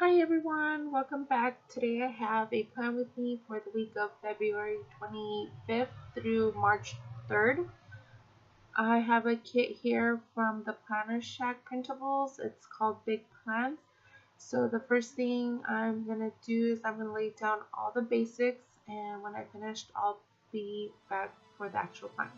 Hi everyone, welcome back. Today I have a plan with me for the week of February 25th through March 3rd. I have a kit here from the Planner Shack Printables. It's called Big Plans. So the first thing I'm going to do is I'm going to lay down all the basics, and when I finished I'll be back for the actual plans.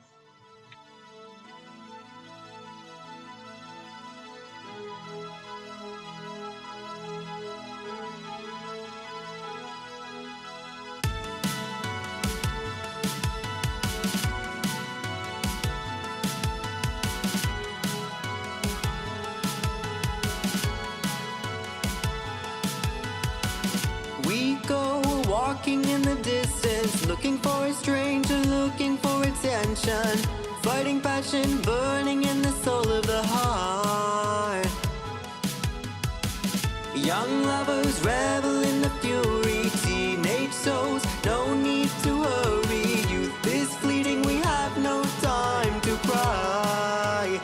We go walking in the distance, looking for a stranger, looking for attention, fighting passion, burning in the soul of the heart. Young lovers revel in the fury, teenage souls, no need to hurry. Youth is fleeting, we have no time to cry.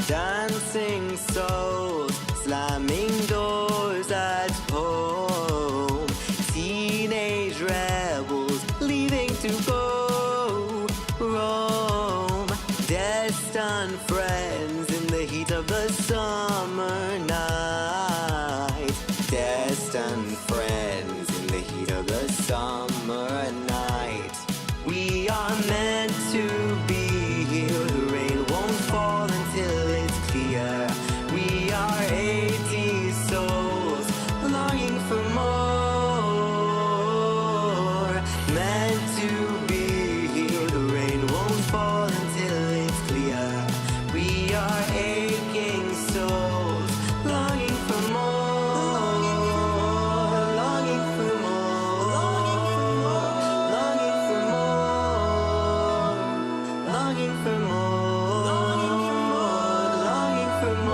Dancing souls, slamming doors at home. Teenage rebels leaving to go roam. Destined friends in the heat of the summer night. Destined friends in the heat of the summer night. We are meant to be here. The rain won't fall until it's clear. We are 80 souls longing for more. Meant to be here. The rain won't fall until it's clear. We are aching souls longing for more. Longing for more. Longing for more. Longing for more. Longing for more.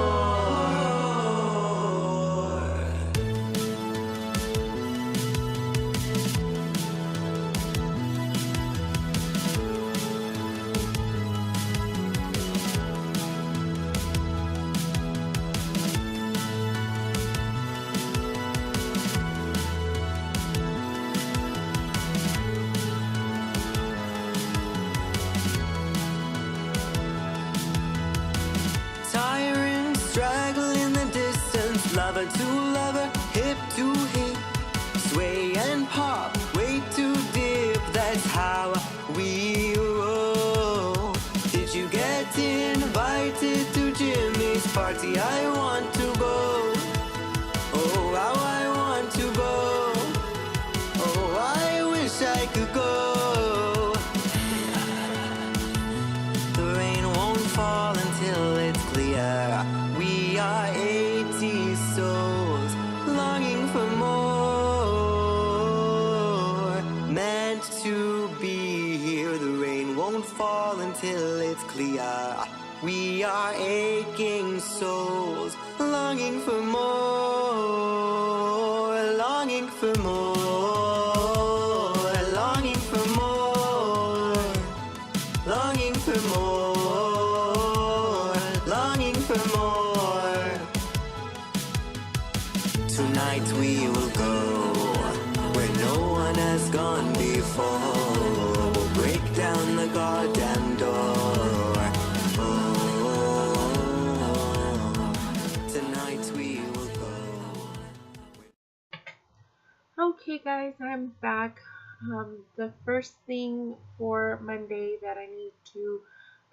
Tyrant straggle in the distance, lover to lover, hip to hip, sway and pop, way too deep. That's how we roll. Did you get invited to Jimmy's party? I want to go. Oh, how I want to go. Oh, I wish I could go. The rain won't fall until it's clear. We are 80 souls longing for more. Meant to be here. The rain won't fall until it's clear. We are aching souls longing for more. Longing for more. Longing for more. Longing for more, longing for more. Tonight we will go where no one has gone before. We'll break down the goddamn door. Oh, tonight we will go. Okay guys, I'm back. The first thing for Monday that I need to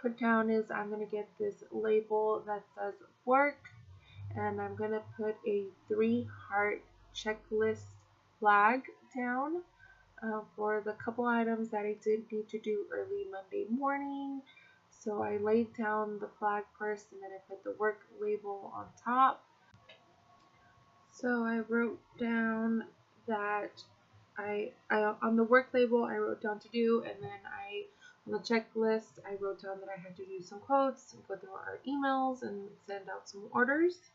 put down is I'm going to get this label that says work, and I'm going to put a 3-heart checklist flag down for the couple items that I did need to do early Monday morning. So I laid down the flag first, and then I put the work label on top. So I wrote down that I on the work label I wrote down to do, and then on the checklist I wrote down that I had to do some quotes, go through our emails, and send out some orders.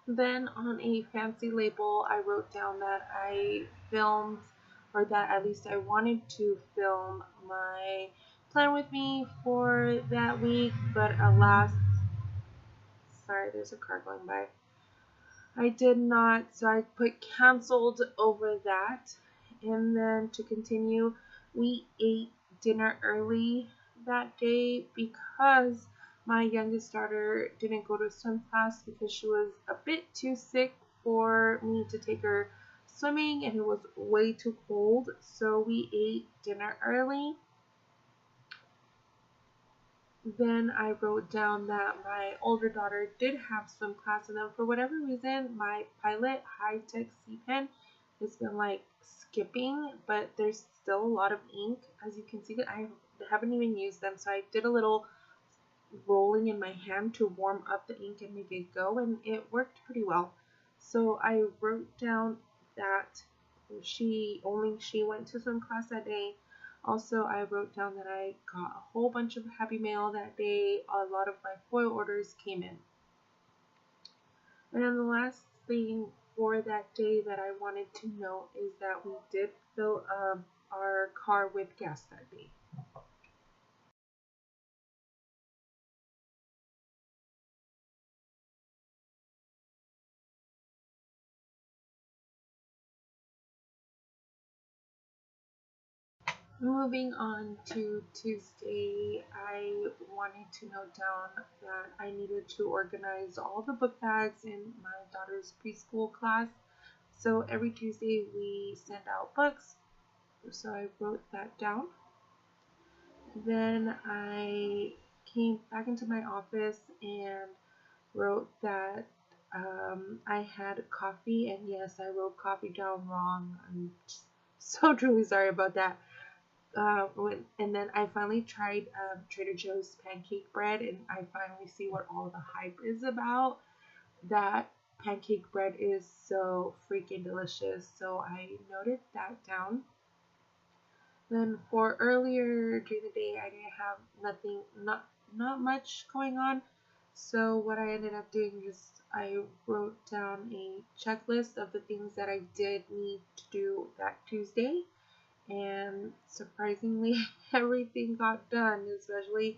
Then on a fancy label, I wrote down that I filmed, or that at least I wanted to film my plan with me for that week, but alas, sorry, there's a car going by. I did not, so I put canceled over that. And then to continue, we ate dinner early that day because my youngest daughter didn't go to swim class because she was a bit too sick for me to take her swimming and it was way too cold. So we ate dinner early. Then I wrote down that my older daughter did have swim class, and then for whatever reason, my Pilot high-tech C pen has been like skipping, but there's still a lot of ink. As you can see, that I haven't even used them, so I did a little rolling in my hand to warm up the ink and make it go, and it worked pretty well. So I wrote down that she went to swim class that day. Also, I wrote down that I got a whole bunch of Happy Mail that day. A lot of my foil orders came in. And then the last thing for that day that I wanted to note is that we did fill up our car with gas that day. Moving on to Tuesday, I wanted to note down that I needed to organize all the book bags in my daughter's preschool class. So every Tuesday we send out books. So I wrote that down. Then I came back into my office and wrote that I had coffee, and yes, I wrote coffee down wrong. I'm so truly sorry about that. And then I finally tried Trader Joe's pancake bread, and I finally see what all the hype is about. That pancake bread is so freaking delicious, so I noted that down. Then for earlier during the day, I didn't have not much going on. So what I ended up doing is I wrote down a checklist of the things that I did need to do that Tuesday, and surprisingly everything got done, especially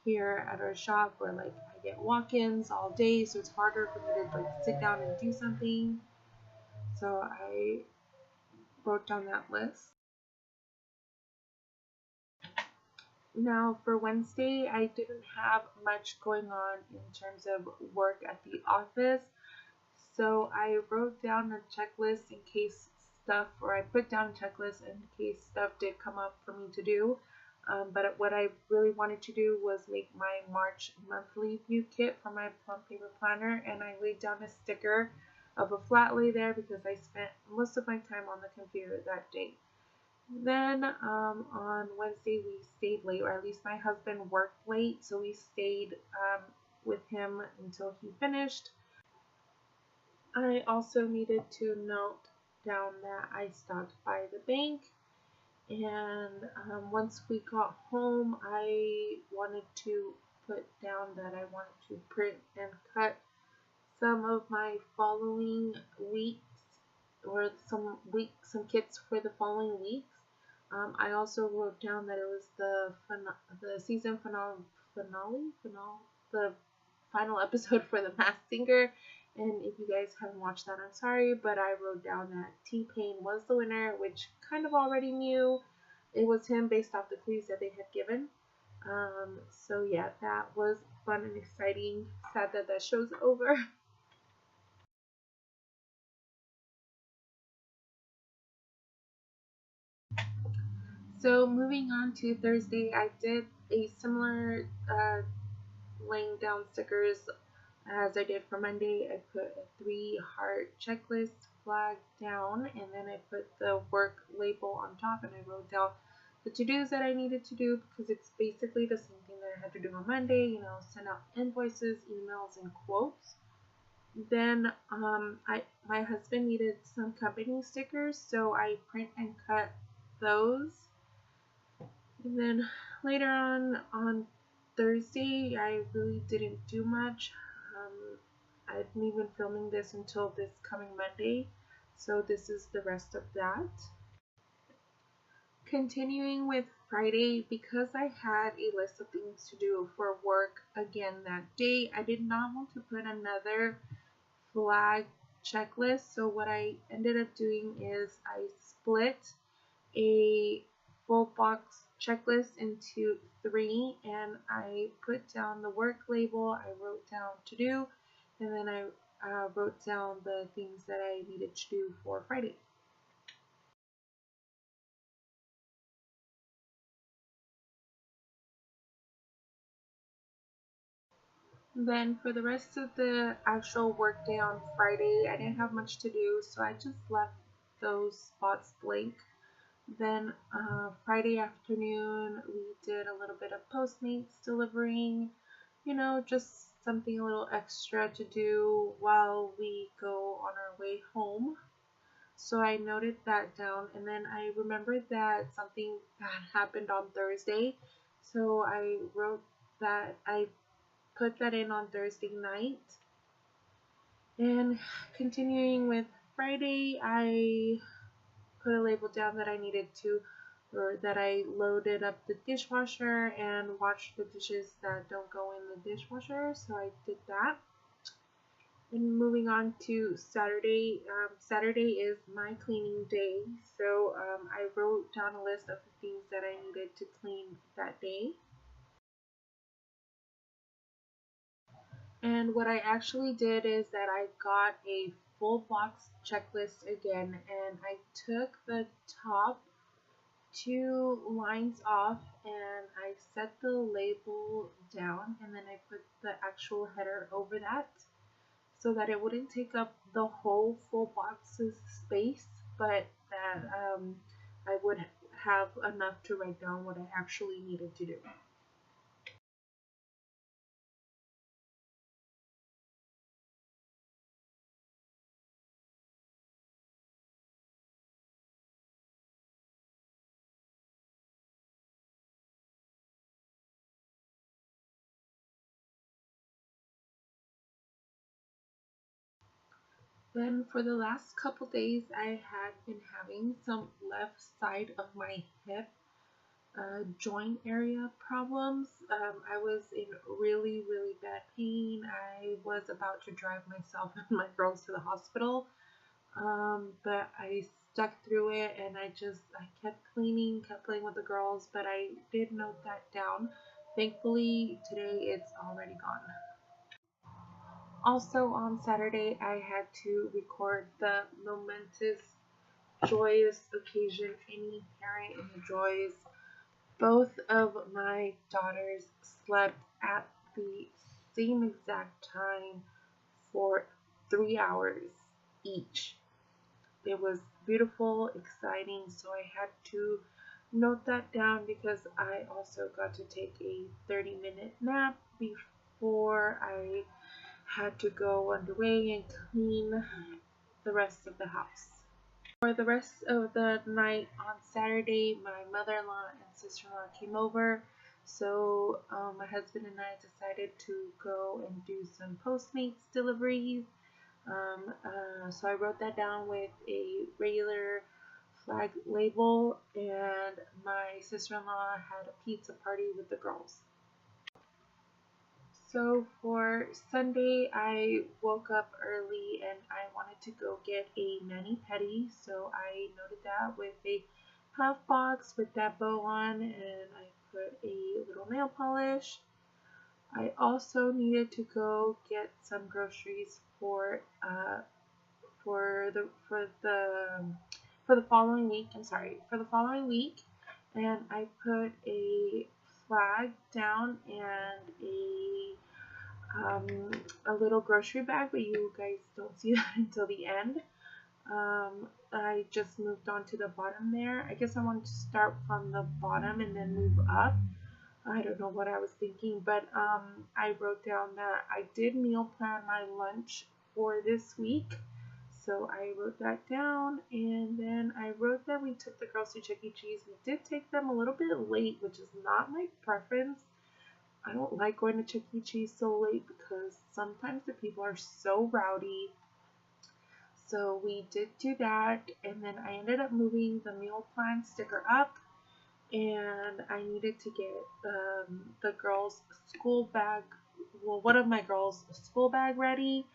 here at our shop where like I get walk-ins all day, so it's harder for me to like sit down and do something. So I wrote down that list. Now for Wednesday, I didn't have much going on in terms of work at the office, so I wrote down a checklist in case stuff, or I put down a checklist in case stuff did come up for me to do. But what I really wanted to do was make my March monthly view kit for my plum paper planner, and I laid down a sticker of a flat lay there because I spent most of my time on the computer that day. Then on Wednesday we stayed late, or at least my husband worked late, so we stayed with him until he finished. I also needed to note down that I stopped by the bank, and once we got home, I wanted to put down that I wanted to print and cut some of my following weeks, or some kits for the following weeks. I also wrote down that it was the season the final episode for The Masked Singer. And if you guys haven't watched that, I'm sorry, but I wrote down that T-Pain was the winner, which kind of already knew it was him based off the clues that they had given. So yeah, that was fun and exciting. Sad that that show's over. So moving on to Thursday, I did a similar laying down stickers as I did for Monday. I put a 3-heart checklist flag down, and then I put the work label on top, and I wrote down the to-dos that I needed to do because it's basically the same thing that I had to do on Monday, send out invoices, emails, and quotes. Then my husband needed some company stickers, so I print and cut those. And then later on Thursday, I really didn't do much. I didn't even filming this until this coming Monday, so this is the rest of that. Continuing with Friday, because I had a list of things to do for work again that day, I did not want to put another flag checklist. So what I ended up doing is I split a full box checklist into three, and I put down the work label, I wrote down to do, and then I wrote down the things that I needed to do for Friday. Then for the rest of the actual work day on Friday, I didn't have much to do, so I just left those spots blank. Then Friday afternoon, we did a little bit of Postmates delivering, just something a little extra to do while we go on our way home. So I noted that down, and then I remembered that something bad happened on Thursday. So I wrote that, I put that in on Thursday night. And continuing with Friday, I put a label down that I needed to, or that I loaded up the dishwasher and washed the dishes that don't go in the dishwasher, so I did that. And moving on to Saturday, Saturday is my cleaning day, so I wrote down a list of the things that I needed to clean that day. And what I actually did is that I got a full box checklist again, and I took the top two lines off and I set the label down, and then I put the actual header over that so that it wouldn't take up the whole full box's space, but that I would have enough to write down what I actually needed to do. Then for the last couple days, I had been having some left side of my hip joint area problems. I was in really, really bad pain. I was about to drive myself and my girls to the hospital, but I stuck through it, and I kept cleaning, kept playing with the girls, but I did note that down. Thankfully, today it's already gone. Also on Saturday, I had to record the momentous, joyous occasion any parent enjoys. Both of my daughters slept at the same exact time for 3 hours each. It was beautiful, exciting, so I had to note that down because I also got to take a 30-minute nap before I had to go underway and clean the rest of the house. For the rest of the night on Saturday, my mother-in-law and sister-in-law came over, so my husband and I decided to go and do some Postmates deliveries. So I wrote that down with a regular flag label, and my sister-in-law had a pizza party with the girls. So for Sunday, I woke up early and I wanted to go get a mani-pedi, so I noted that with a half box with that bow on, and I put a little nail polish. I also needed to go get some groceries for the following week. I'm sorry, for the following week, and I put a flag down and a little grocery bag, but you guys don't see that until the end. I just moved on to the bottom there. I guess I wanted to start from the bottom and then move up. I don't know what I was thinking, but I wrote down that I did meal plan my lunch for this week. So I wrote that down, and then I wrote that we took the girls to Chuck E. Cheese. We did take them a little bit late, which is not my preference. I don't like going to Chuck E. Cheese so late because sometimes the people are so rowdy. So we did do that, and then I ended up moving the meal plan sticker up, and I needed to get the girls' school bag, well, one of my girls' school bag ready,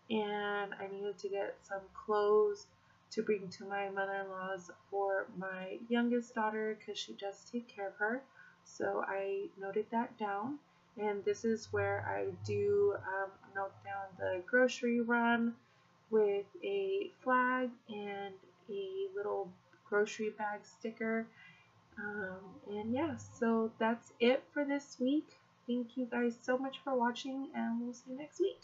and I needed to get some clothes to bring to my mother-in-law's for my youngest daughter because she does take care of her. So I noted that down, and this is where I do note down the grocery run with a flag and a little grocery bag sticker. And yeah, so that's it for this week. Thank you guys so much for watching, and we'll see you next week.